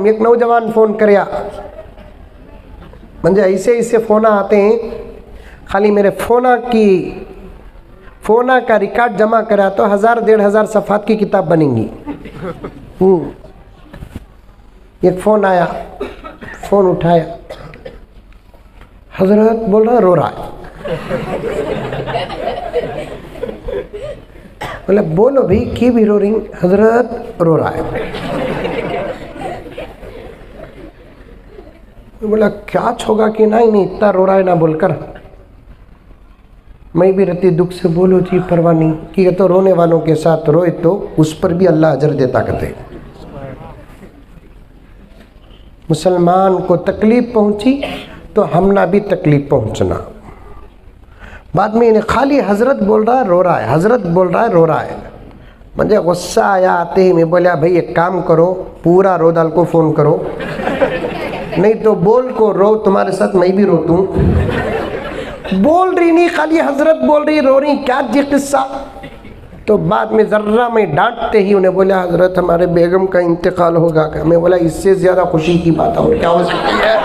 एक नौजवान फ़ोन करया म्हणजे ऐसे ऐसे फ़ोन आते हैं, खाली मेरे फ़ोना का रिकॉर्ड जमा करा तो 1000-1500 सफ़ात की किताब बनेंगी। एक फ़ोन आया, फ़ोन उठाया, हजरत बोल रहा, रो रहा है। बोला बोलो भाई की भी रो रही? हजरत रो रहा है। बोला क्या होगा कि नहीं इतना रो रहा है ना बोलकर। मैं भी रहती दुख से, बोलो जी परवाह नहीं कि ये तो रोने वालों के साथ रोए तो उस पर भी अल्लाह अजर देता कहते। मुसलमान को तकलीफ पहुंची तो हमना भी तकलीफ पहुंचना। बाद में इन्हें खाली हजरत बोल रहा है रो रहा है, हजरत बोल रहा है रो रहा है। मुझे गुस्सा आया आते ही, मैं बोला भाई एक काम करो, पूरा रोदाल को फ़ोन करो, नहीं तो बोल को रो, तुम्हारे साथ मैं भी रोतूं। बोल रही नहीं, खाली हजरत बोल रही, रो रही, क्या जी किस्सा। तो बाद में ज़र्रा में डांटते ही उन्हें बोला हजरत हमारे बेगम का इंतकाल होगा। मैं बोला इससे ज़्यादा खुशी की बात और क्या हो सकती है।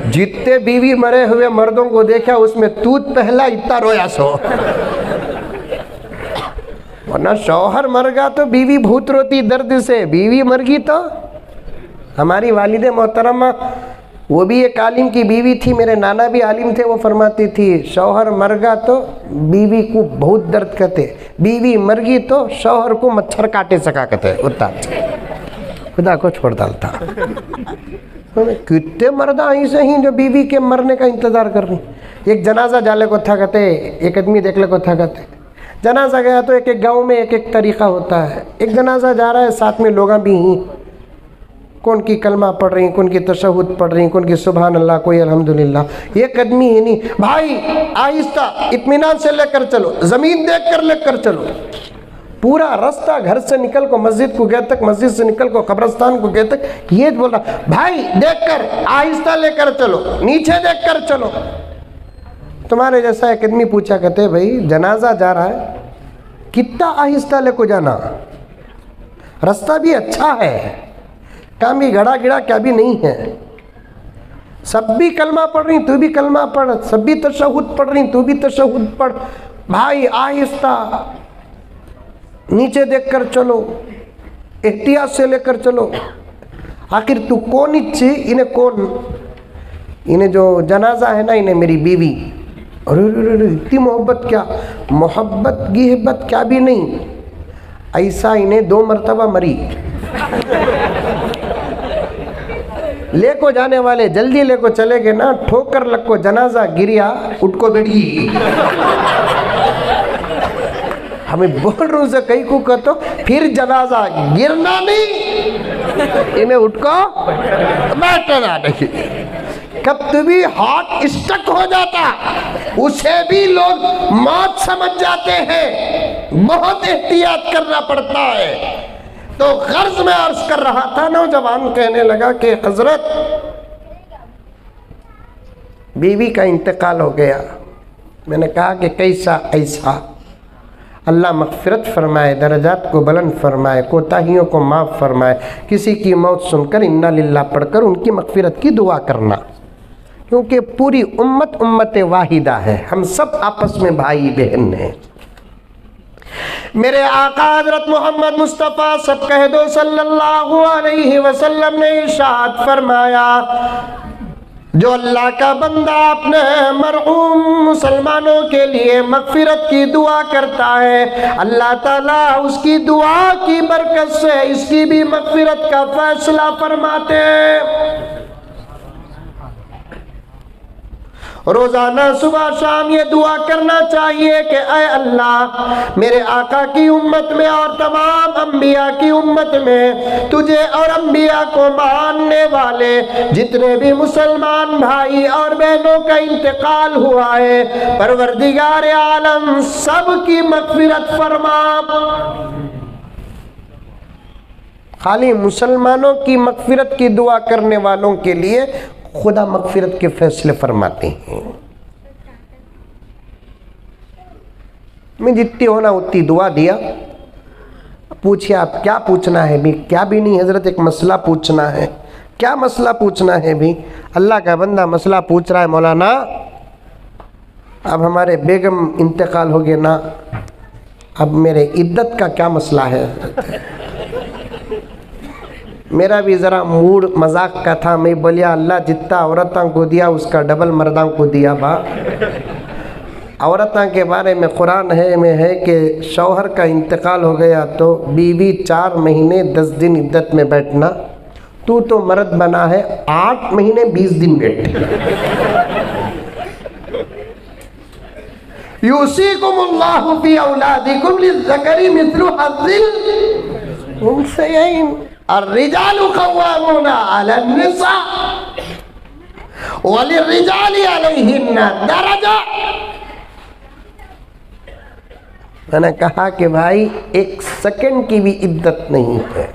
जितने बीवी मरे हुए मर्दों को देखा उसमें तू पहला इतना रोया सो। वरना शौहर मर गया तो बीवी बहुत रोती दर्द से, बीवी मर गई तो। हमारी वालिदे मोहतरमा वो भी एक आलिम की बीवी थी, मेरे नाना भी आलिम थे, वो फरमाती थी शौहर मर गया तो बीवी को बहुत दर्द कहते, बीवी मर गई तो शौहर को मच्छर काटे सका कहते। उतना खुदा को छोड़ डालता। कितने मर्दा ऐसे ही जो बीवी के मरने का इंतज़ार कर रही। एक जनाजा जाले को था कहते, एक आदमी देखले को था कहते। जनाजा गया तो एक एक गांव में एक एक तरीक़ा होता है। एक जनाजा जा रहा है, साथ में लोग भी ही, कौन की कलमा पढ़ रही, कौन की तशहुद पढ़ रही, कौन की सुभान अल्लाह, कोई अल्हम्दुलिल्लाह। एक आदमी ही नहीं, भाई आहिस्ता इत्मीनान से लेकर चलो, ज़मीन देख कर लेकर चलो। पूरा रास्ता घर से निकल को मस्जिद को गए तक, मस्जिद से निकल को कब्रस्तान को गए तक, ये बोल रहा भाई देख कर आहिस्ता लेकर चलो, नीचे देख कर चलो। तुम्हारे जैसा एक आदमी पूछा कहते भाई जनाजा जा रहा है, कितना आहिस्ता लेको जाना, रास्ता भी अच्छा है, काम भी गड़ा गिड़ा क्या भी नहीं है। सब भी कलमा पढ़ रही तू भी कलमा पढ़, सब भी तशहुद पढ़ रही तू भी तशहुद पढ़। भाई आहिस्ता नीचे देखकर चलो, एहतियात से लेकर चलो। आखिर तू कौन इच्छे, इन्हें कौन, इन्हें जो जनाजा है ना इन्हें मेरी बीवी। अरे इतनी मोहब्बत क्या, मोहब्बत गिहबत क्या भी नहीं, ऐसा इन्हें 2 मरतबा मरी। लेको जाने वाले जल्दी लेको चले गए ना, ठोकर लग को जनाजा गिरिया, उठ को बैठी। हमें बोल रहा हूँ से कई को कहते फिर जनाजा गिरना नहीं, इन्हें उठ को बैठना नहीं। कब भी हाथ स्टक हो जाता उसे भी लोग मौत समझ जाते हैं, बहुत एहतियात करना पड़ता है। तो गर्ज में अर्ज कर रहा था, नौजवान कहने लगा कि हजरत बीवी का इंतकाल हो गया। मैंने कहा कि कैसा ऐसा, अल्लाह मग़फ़िरत फरमाए, दरजात को बुलंद फरमाए, कोताहियों को माफ़ फरमाए। किसी की मौत सुनकर इन्ना लिल्लाह पढ़कर उनकी मग़फ़िरत की दुआ करना, क्योंकि पूरी उम्मत उम्मत वाहिदा है, हम सब आपस में भाई बहन हैं। मेरे आका हज़रत मोहम्मद मुस्तफ़ा सब कह दो सल्लल्लाहु अलैहि वसल्लम ने इरशाद फरमाया, जो अल्लाह का बंदा अपने मरहूम मुसलमानों के लिए मग़फ़िरत की दुआ करता है, अल्लाह ताला उसकी दुआ की बरकत से इसकी भी मग़फ़िरत का फैसला फरमाते हैं। रोज़ाना सुबह शाम ये दुआ करना चाहिए कि ऐ अल्लाह मेरे आका की उम्मत में और तमाम अम्बिया की उम्मत में तुझे और अम्बिया को मानने वाले जितने भी मुसलमान भाई और बहनों का इंतकाल हुआ है, परवरदिगार आलम सब की मग़फ़िरत फरमा। खाली मुसलमानों की मग़फ़िरत की दुआ करने वालों के लिए खुदा मग़फ़िरत के फैसले फरमाते हैं। मैं जितनी होना उतनी दुआ दिया। पूछिए आप क्या पूछना है भी, क्या भी नहीं हज़रत, एक मसला पूछना है। क्या मसला पूछना है भी? अल्लाह का बंदा मसला पूछ रहा है, मौलाना अब हमारे बेगम इंतकाल हो गए ना, अब मेरे इद्दत का क्या मसला है? मेरा भी ज़रा मूड मजाक का था, मैं बोलिया अल्लाह जितना औरतों को दिया उसका डबल मर्दां को दिया बा। औरतों के बारे में कुरान है कि शौहर का इंतकाल हो गया तो बीवी 4 महीने 10 दिन इद्दत में बैठना, तू तो मर्द बना है 8 महीने 20 दिन बैठ। यूसीकुमुल्लाहु फी औलादिकुम लिज़्ज़करी मिस्लु हज़्ज़िल उन्सयैन अर्रिजालु क़व्वामूना अलन निसा वलिर्रिजालि अलैहिन्ना दरजा। मैंने कहा कि भाई 1 सेकंड की भी इद्दत नहीं है।